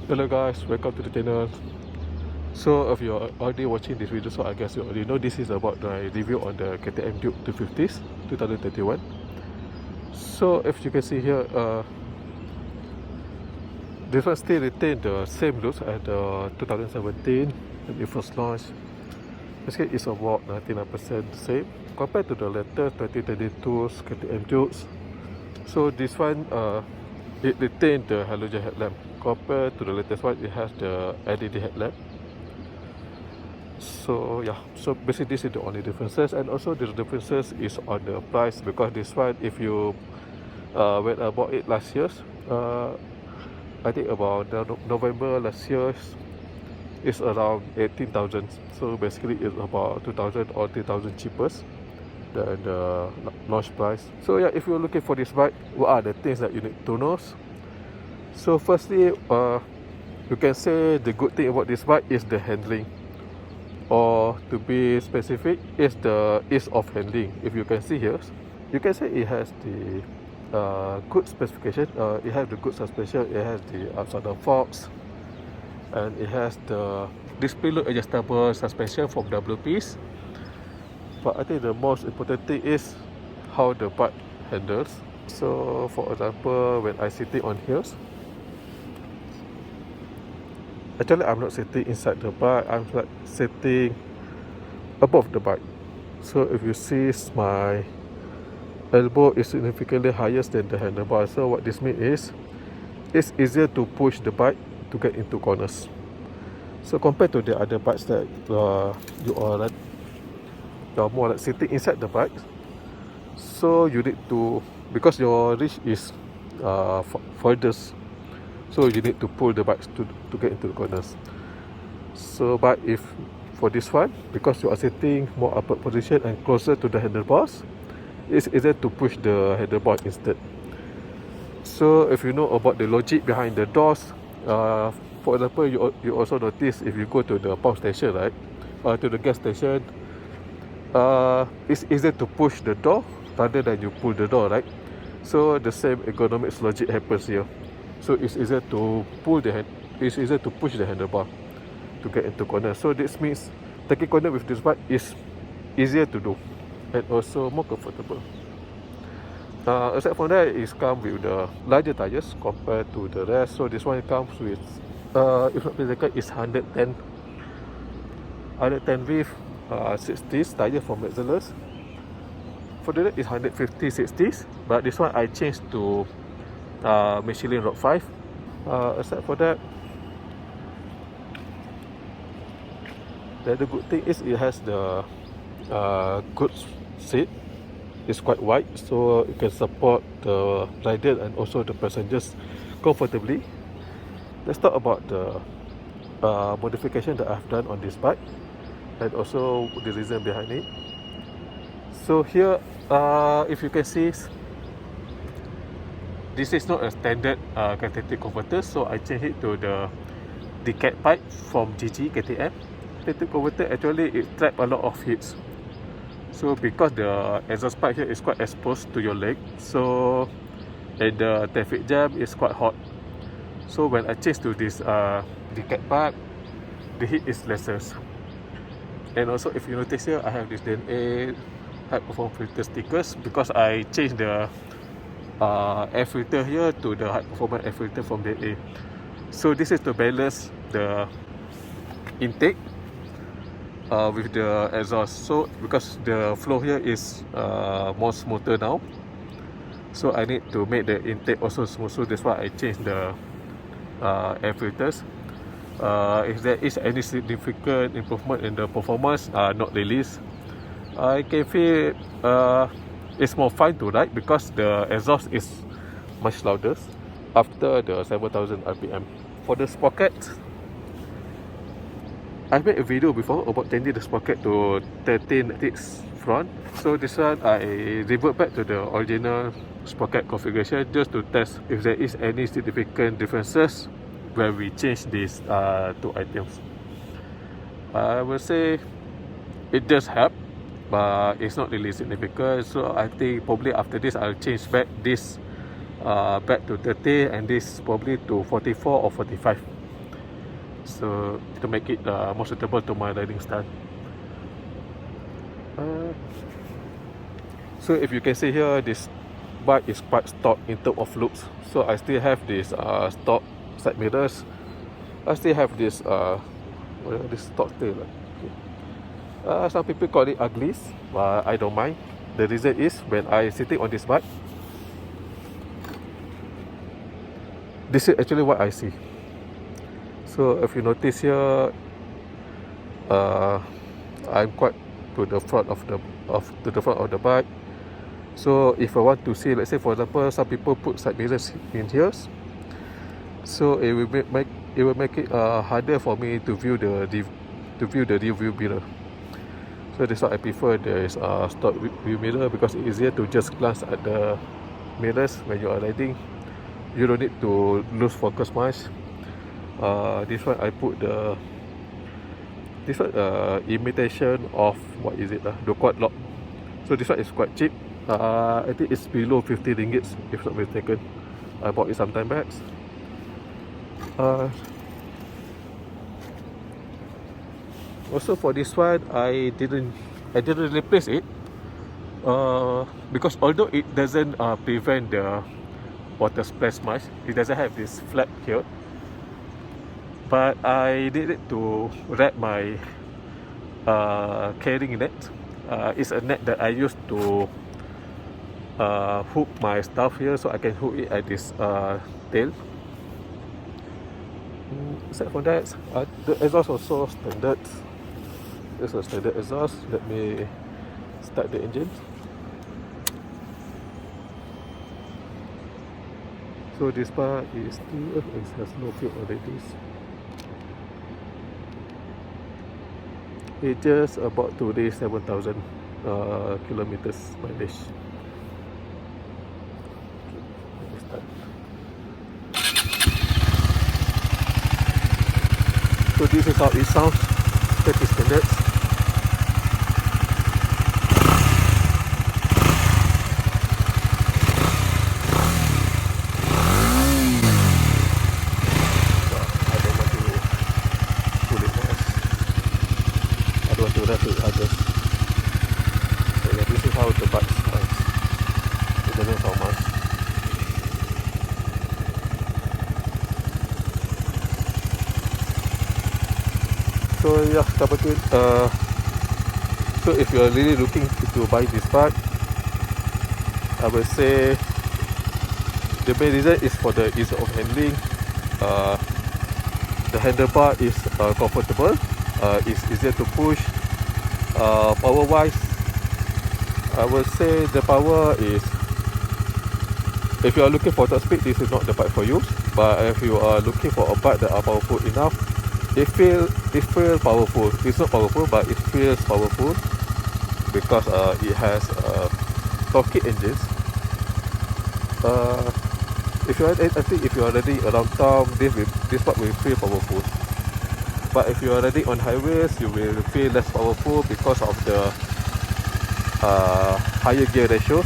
Hello guys, welcome to the channel. So if you're already watching this video, so I guess you already know this is about the review on the KTM Duke 250s 2021. So if you can see here, this one still retain the same looks as the 2017 when it first launched. Basically it's about 99% the same compared to the later 2022's KTM Dukes. So this one it retained the halogen headlamp. Compared to the latest one, it has the LED headlamp. So yeah, so basically this is the only differences, and also the differences is on the price, because this one, if you when I bought it last year, I think about November last year, it's around 18,000. So basically it's about 2,000 or 3,000 cheaper than the launch price. So yeah, if you're looking for this bike, what are the things that you need to know? So firstly, you can say the good thing about this bike is the handling, or to be specific, is the ease of handling. If you can see here, you can say it has the good specification. It has the good suspension. It has the upside down forks, and it has the display load adjustable suspension from WPs. But I think the most important thing is how the bike handles. So for example, when I sitting on here, actually I'm not sitting inside the bike, I'm like sitting above the bike. So if you see, my elbow is significantly higher than the handlebar. So what this means is, it's easier to push the bike to get into corners. So compared to the other bikes that you are more like sitting inside the bike, so you need to, because your reach is furthest, so you need to pull the bike to get into the corners. So but if for this one, because you are sitting more upward position and closer to the handlebars, it's easier to push the handlebar instead. So if you know about the logic behind the doors, for example, you also notice if you go to the pump station, right, to the gas station, it's easier to push the door rather than you pull the door, right? So the same ergonomics logic happens here. So it's easier to push the handlebar to get into corner. So this means taking corner with this bike is easier to do and also more comfortable. Aside from that, it comes with the larger tires compared to the rest. So this one comes with, if not mistaken, is 110 width 60s tire from Metzeler's. For the rest is 150 60s, but this one I changed to Michelin Rock 5. Aside for that, the good thing is it has the good seat. It's quite wide, so it can support the rider and also the passengers comfortably. Let's talk about the modification that I've done on this bike and also the reason behind it. So here, if you can see, this is not a standard catalytic converter, so I changed it to the cat pipe from GG KTM. Catalytic converter, actually it traps a lot of heat. So because the exhaust pipe here is quite exposed to your leg, so and the traffic jam is quite hot. So when I change to this cat pipe, the heat is lesser. And also if you notice here, I have this DNA high performance filter stickers because I changed the air filter here to the high performance air filter from DNA. So this is to balance the intake with the exhaust. So because the flow here is more smoother now, so I need to make the intake also smooth. So that's why I changed the air filters. If there is any significant improvement in the performance, not released, I can feel it's more fun to ride because the exhaust is much louder after the 7,000 RPM. For the sprocket, I've made a video before about changing the sprocket to 13 ticks front. So this one I revert back to the original sprocket configuration just to test if there is any significant differences when we change these two items. I will say it does help, but it's not really significant. So I think probably after this I'll change back this back to 30 and this probably to 44 or 45. so to make it more suitable to my riding style. So if you can see here, this bike is quite stock in terms of looks. So I still have this stock side mirrors. I still have this this stock tail. Okay. Some people call it uglies, but I don't mind. The reason is when I sitting on this bike, this is actually what I see. So if you notice here, I'm quite to the front of the bike. So if I want to see, let's say for example, some people put side mirrors in here, so it will make it harder for me to view the rear view mirror. So that's why I prefer the stock view mirror, because it's easier to just glance at the mirrors when you are riding. You don't need to lose focus much. This one I put this one imitation of what is it? The quad lock. So this one is quite cheap. I think it's below 50 ringgit if not mistaken. I bought it some time back. Also for this one, I didn't replace it because although it doesn't prevent the water splash much, it doesn't have this flap here, but I did it to wrap my carrying net. It's a net that I used to hook my stuff here, so I can hook it at this tail. Except for that, the exhaust also standard. This is a standard exhaust. Let me start the engine. So this part is still, it has no fuel already. It just about today 7,000 kilometers mileage. So this is how it sounds. That is standards. This is how the bike sounds. It doesn't sound much. So yeah, so if you are really looking to buy this bike, I would say the main reason is for the ease of handling. The handlebar is comfortable. It's easier to push. Power wise, I would say the power is, if you are looking for top speed, this is not the bike for you. But if you are looking for a bike that are powerful enough, it feels powerful. It's not powerful, but it feels powerful because it has torque engines. I think if you are riding around town, this bike will feel powerful. But if you are riding on highways, you will feel less powerful because of the higher gear ratio.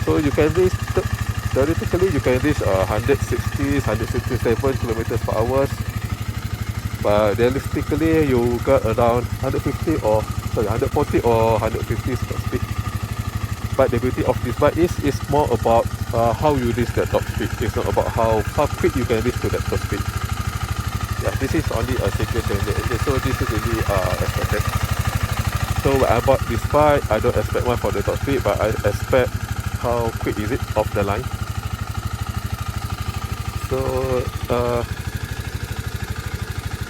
So you can reach, theoretically you can reach 160, 167 kilometers per hour. But realistically, you got around 140 or 150 top speed. But the beauty of this bike is it's more about how you reach that top speed. It's not about how quick you can reach to that top speed. Yeah, this is only a single cylinder engine, so this is really expected. So when I bought this bike, I don't expect one for the top speed, but I expect how quick is it off the line. So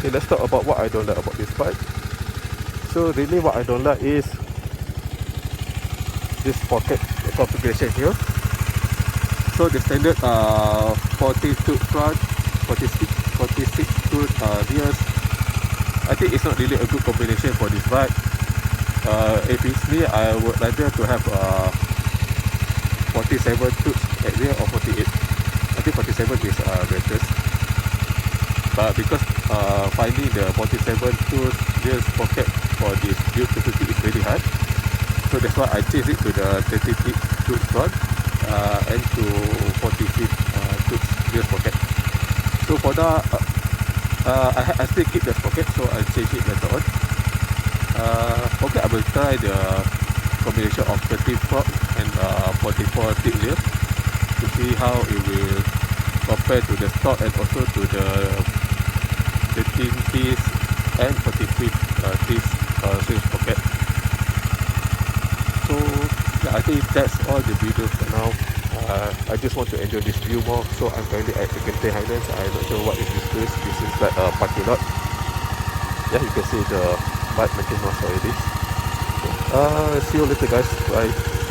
okay, let's talk about what I don't like about this bike. So really what I don't like is this pocket configuration here. So the standard 40 tooth front, 46 tooth rears. I think it's not really a good combination for this bike. If it's me, I would rather to have 47 tooth at rear or 48. I think 47 is better. But because finding the 47 tooth rear pocket for this build facility is really hard, so that's why I changed it to the 30 tooth front and to 40 tooth rear pocket. So for that, I still keep the sprocket, so I'll change it later on. Okay, I will try the combination of 30 frog and 44 tip layer to see how it will compare to the stock and also to the 13 piece and 43 piece swing sprocket. So yeah, I think that's all the video for now. I just want to enjoy this view more, so I'm currently at the Genting Highlands. I'm not sure what is this place. This is like a parking lot. Yeah, you can see the bike making noise already. See you later guys, bye.